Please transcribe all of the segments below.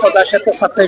1427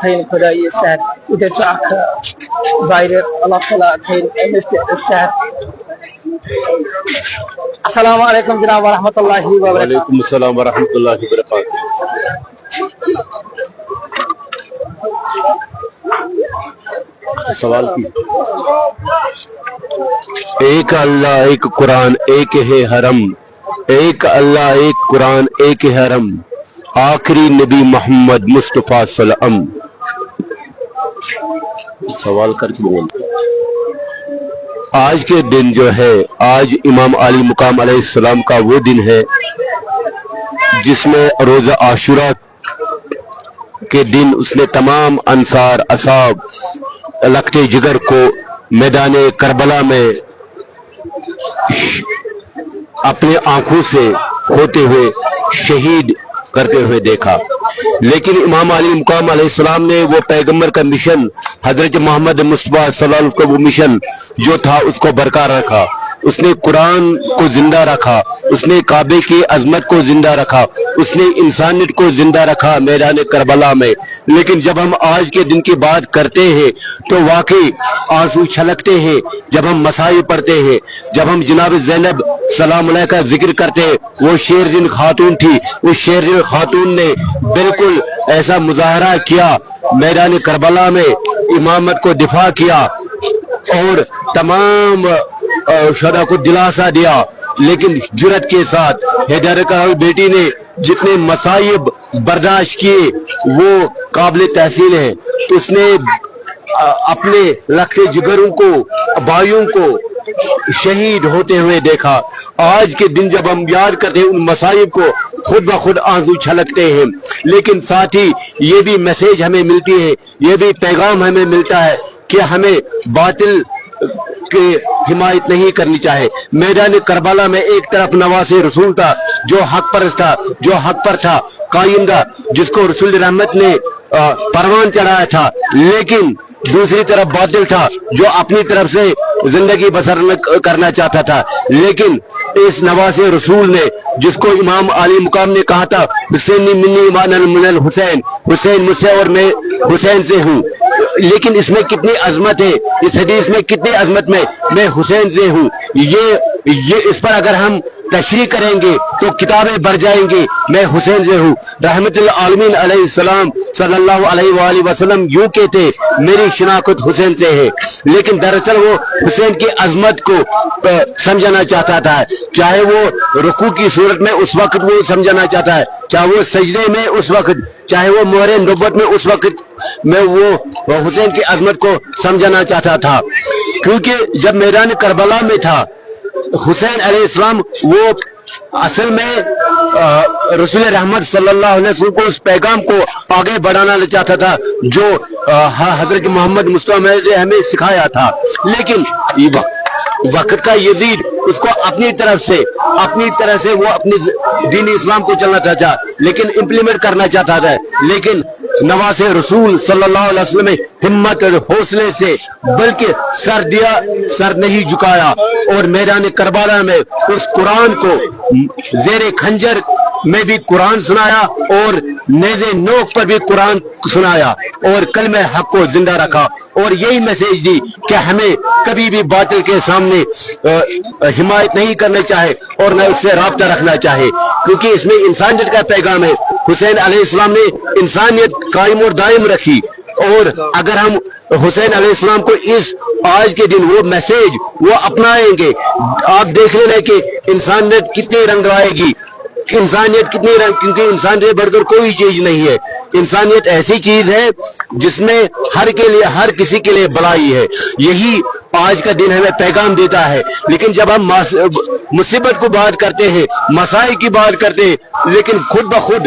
ثين خداي السهل إذا جاءك ظاهرة الله تعالى ثين السهل. السلام عليكم جناب ورحمة الله وبركاته. وعليكم السلام ورحمة الله وبركاته. سوال کی ایک اللہ ایک قرآن ایک ہے حرم، ایک اللہ ایک قرآن ایک ہے حرم، آخری نبی محمد مصطفیٰ صلی اللہ علیہ وسلم. سوال کر کے بولتے آج کے دن جو ہے، آج امام علی مقام علیہ السلام کا وہ دن ہے جس میں روزہ عاشورہ کے دن اس نے تمام انصار اصحاب لخت جگر کو میدان کربلا میں اپنے آنکھوں سے ہوتے ہوئے شہید کرتے ہوئے دیکھا. لیکن امام علی مقام علیہ السلام نے وہ پیغمبر کا مشن، حضرت محمد مصطفیٰ صلی اللہ علیہ وسلم کا وہ مشن جو تھا اس کو برقرار رکھا. اس نے قرآن کو زندہ رکھا، اس نے کعبے کی عظمت کو زندہ رکھا، اس نے انسانیت کو زندہ رکھا میدان کربلا میں. لیکن جب ہم آج کے دن کی بات کرتے ہیں تو واقعی آنسو چھلکتے ہیں جب ہم مسائل پڑھتے ہیں. جب ہم جناب زینب سلام علیہ کا ذکر کرتے ہیں، وہ شیرین خاتون تھی، اس شیرین خاتون نے بالکل ایسا مظاہرہ کیا میدان کربلا میں، امامت کو دفاع کیا اور تمام شہداء کو دلاسا دیا. لیکن جرت کے ساتھ حیدر کراوی بیٹی نے جتنے مصائب برداشت کیے وہ قابل تحسین ہیں. اس نے اپنے لخت جگروں کو، بھائیوں کو شہید ہوتے ہوئے دیکھا. آج کے دن جب ہم یاد کرتے ہیں ان مصائب کو، خود بخود آنسو چھلکتے ہیں. لیکن ساتھ ہی یہ بھی میسیج ہمیں ملتی ہے، یہ بھی پیغام ہمیں ملتا ہے کہ ہمیں باطل کی حمایت نہیں کرنی چاہے. میدان کربلا میں ایک طرف نواز رسول تھا جو حق پرست تھا، جو حق پر تھا، قائم تھا، جس کو رسول رحمت نے پروان چڑھایا تھا. لیکن دوسری طرف باطل تھا جو اپنی طرف سے زندگی بسر کرنا چاہتا تھا. لیکن اس نواز رسول نے، جس کو امام علی مقام نے کہا تھا حسینی منی مان من الحسین، حسین مجھ سے اور میں حسین سے ہوں. لیکن اس میں کتنی عظمت ہے، اس حدیث میں کتنی عظمت میں حسین سے ہوں. یہ اس پر اگر ہم تشریح کریں گے تو کتابیں بھر جائیں گی. میں حسین سے ہوں. رحمت العالمین علیہ السلام صلی اللہ علیہ وآلہ وسلم یوں کہتے میری شناخت حسین سے ہے. لیکن دراصل وہ حسین کی عظمت کو سمجھانا چاہتا تھا، چاہے وہ رکوع کی صورت میں اس وقت وہ سمجھانا چاہتا ہے، چاہے وہ سجدے میں اس وقت، چاہے وہ مہر نبوت میں اس وقت میں وہ حسین کی عظمت کو سمجھانا چاہتا تھا. کیونکہ جب میدان کربلا میں تھا حسین علیہ السلام وہ اصل میں رسول رحمت صلی اللہ علیہ وسلم کو اس پیغام کو آگے بڑھانا چاہتا تھا جو حضرت محمد مصطفیٰ نے ہمیں سکھایا تھا. لیکن وقت کا یزید اس کو اپنی طرف سے وہ اپنی دین اسلام کو چلنا چاہتا، لیکن امپلیمنٹ کرنا چاہتا تھا. لیکن نواز رسول صلی اللہ علیہ وسلم ہمت اور حوصلے سے بلکہ سر نہیں جھکایا اور میدان کربلا میں اس قرآن کو زیر خنجر میں بھی قرآن سنایا اور نیزے نوک پر بھی قرآن سنایا اور کلمہ حق کو زندہ رکھا. اور یہی میسیج دی کہ ہمیں کبھی بھی باطل کے سامنے حمایت نہیں کرنا چاہے اور نہ اس سے رابطہ رکھنا چاہے، کیونکہ اس میں انسانیت کا پیغام ہے. حسین علیہ السلام نے انسانیت قائم اور دائم رکھی. اور اگر ہم حسین علیہ السلام کو اس آج کے دن وہ میسیج وہ اپنائیں گے، آپ دیکھ لینا کہ انسانیت کتنی رنگ لائے گی. انسانیت کتنی رنگ، کیونکہ انسان سے بڑھ کر کوئی چیز نہیں ہے. انسانیت ایسی چیز ہے جس میں ہر کسی کے لیے بھلائی ہے. یہی آج کا دن ہمیں پیغام دیتا ہے. لیکن جب ہم مصیبت کو بات کرتے ہیں، مسائل کی بات کرتے ہیں، لیکن خود بخود